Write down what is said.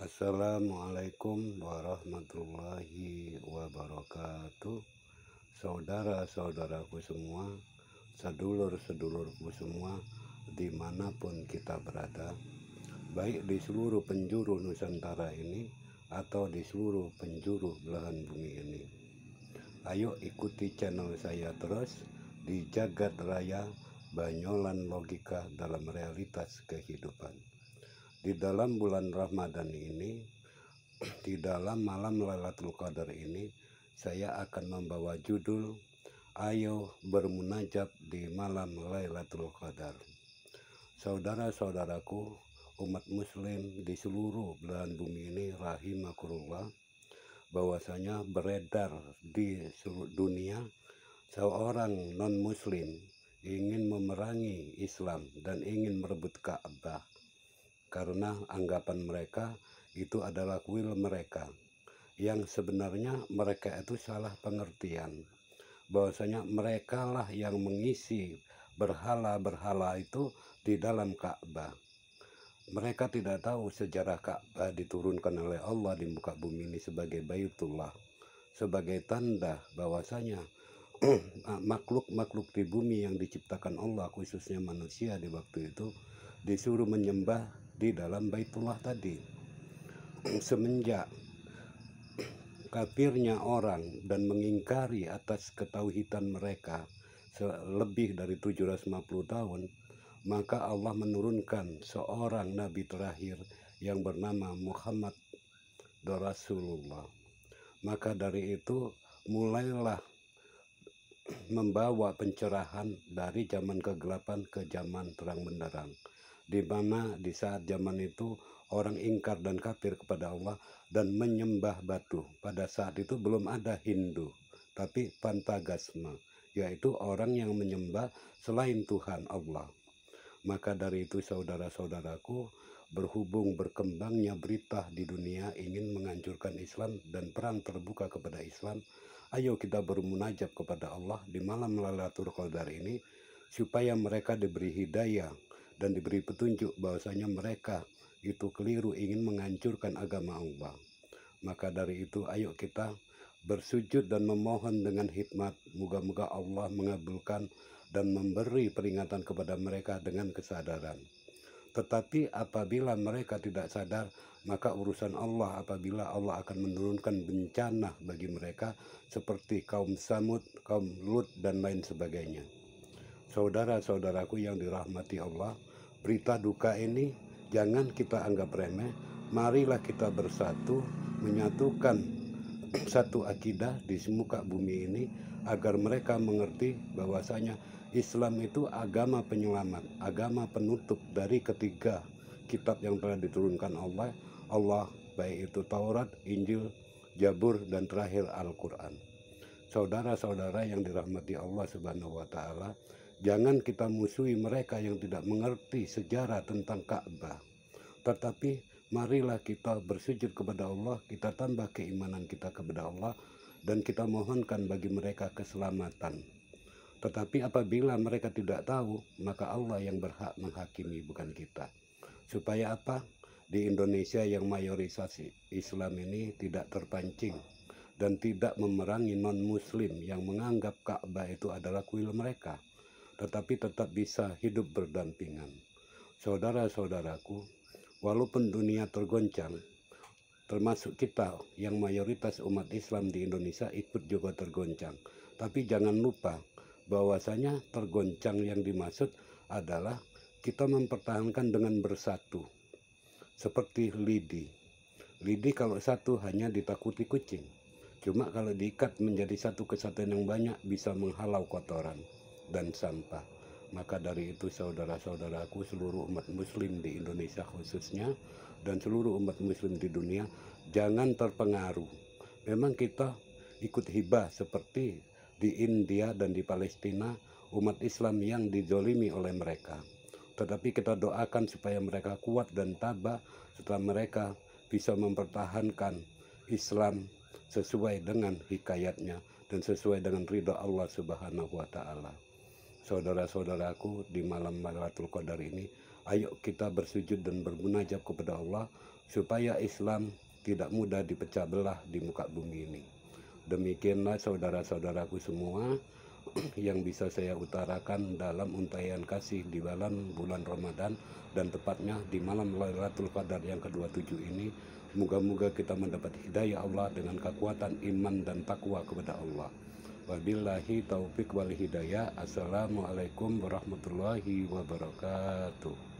Assalamualaikum warahmatullahi wabarakatuh. Saudara-saudaraku semua, sedulur-sedulurku semua, dimanapun kita berada, baik di seluruh penjuru Nusantara ini atau di seluruh penjuru belahan bumi ini. Ayo ikuti channel saya terus di Jagat Raya Banyolan Logika dalam Realitas Kehidupan. Di dalam bulan Ramadan ini, di dalam malam Lailatul Qadar ini, saya akan membawa judul Ayo Bermunajat di Malam Lailatul Qadar. Saudara-saudaraku, umat muslim di seluruh belahan bumi ini, rahimakumullah, bahwasanya beredar di seluruh dunia seorang non-muslim ingin memerangi Islam dan ingin merebut Ka'bah, karena anggapan mereka itu adalah kuil mereka, yang sebenarnya mereka itu salah pengertian, bahwasanya mereka lah yang mengisi berhala-berhala itu di dalam Ka'bah. Mereka tidak tahu sejarah Ka'bah diturunkan oleh Allah di muka bumi ini sebagai Baitullah, sebagai tanda bahwasanya makhluk-makhluk di bumi yang diciptakan Allah, khususnya manusia di waktu itu, disuruh menyembah di dalam Baitullah tadi. Semenjak kafirnya orang dan mengingkari atas ketauhidan mereka lebih dari 750 tahun, maka Allah menurunkan seorang nabi terakhir yang bernama Muhammad Rasulullah. Maka dari itu mulailah membawa pencerahan dari zaman kegelapan ke zaman terang benderang, di mana di saat zaman itu orang ingkar dan kafir kepada Allah dan menyembah batu. Pada saat itu belum ada Hindu, tapi Pantagasma, yaitu orang yang menyembah selain Tuhan Allah. Maka dari itu saudara-saudaraku, berhubung berkembangnya berita di dunia ingin menghancurkan Islam dan perang terbuka kepada Islam, ayo kita bermunajat kepada Allah di malam Lailatul Qadar ini, supaya mereka diberi hidayah dan diberi petunjuk bahwasanya mereka itu keliru ingin menghancurkan agama Allah. Maka dari itu ayo kita bersujud dan memohon dengan hikmat, moga-moga Allah mengabulkan dan memberi peringatan kepada mereka dengan kesadaran. Tetapi apabila mereka tidak sadar, maka urusan Allah apabila Allah akan menurunkan bencana bagi mereka seperti kaum Samud, kaum Lut, dan lain sebagainya. Saudara-saudaraku yang dirahmati Allah, berita duka ini jangan kita anggap remeh. Marilah kita bersatu, menyatukan satu akidah di muka bumi ini, agar mereka mengerti bahwasanya Islam itu agama penyelamat, agama penutup dari ketiga kitab yang telah diturunkan Allah, baik itu Taurat, Injil, Zabur, dan terakhir Al-Quran. Saudara-saudara yang dirahmati Allah Subhanahu wa Ta'ala, jangan kita musuhi mereka yang tidak mengerti sejarah tentang Ka'bah, tetapi marilah kita bersujud kepada Allah, kita tambah keimanan kita kepada Allah, dan kita mohonkan bagi mereka keselamatan. Tetapi apabila mereka tidak tahu, maka Allah yang berhak menghakimi, bukan kita. Supaya apa? Di Indonesia yang mayoritas Islam ini tidak terpancing dan tidak memerangi non-muslim yang menganggap Ka'bah itu adalah kuil mereka, tetapi tetap bisa hidup berdampingan. Saudara-saudaraku, walaupun dunia tergoncang, termasuk kita yang mayoritas umat Islam di Indonesia ikut juga tergoncang. Tapi jangan lupa bahwasanya tergoncang yang dimaksud adalah kita mempertahankan dengan bersatu. Seperti lidi. Lidi kalau satu hanya ditakuti kucing. Cuma kalau diikat menjadi satu kesatuan yang banyak bisa menghalau kotoran dan sampah. Maka dari itu saudara-saudaraku seluruh umat muslim di Indonesia khususnya, dan seluruh umat muslim di dunia, jangan terpengaruh. Memang kita ikut hibah seperti di India dan di Palestina, umat Islam yang dizolimi oleh mereka. Tetapi kita doakan supaya mereka kuat dan tabah, setelah mereka bisa mempertahankan Islam sesuai dengan hikayatnya dan sesuai dengan ridha Allah Subhanahu wa Ta'ala. Saudara-saudaraku, di malam Lailatul Qadar ini, ayo kita bersujud dan bermunajat kepada Allah, supaya Islam tidak mudah dipecah belah di muka bumi ini. Demikianlah saudara-saudaraku semua yang bisa saya utarakan dalam untayan kasih di dalam bulan Ramadan, dan tepatnya di malam Lailatul Qadar yang ke-27 ini. Moga-moga kita mendapat hidayah Allah dengan kekuatan iman dan takwa kepada Allah. Wabillahi taufik wal hidayah. Assalamualaikum warahmatullahi wabarakatuh.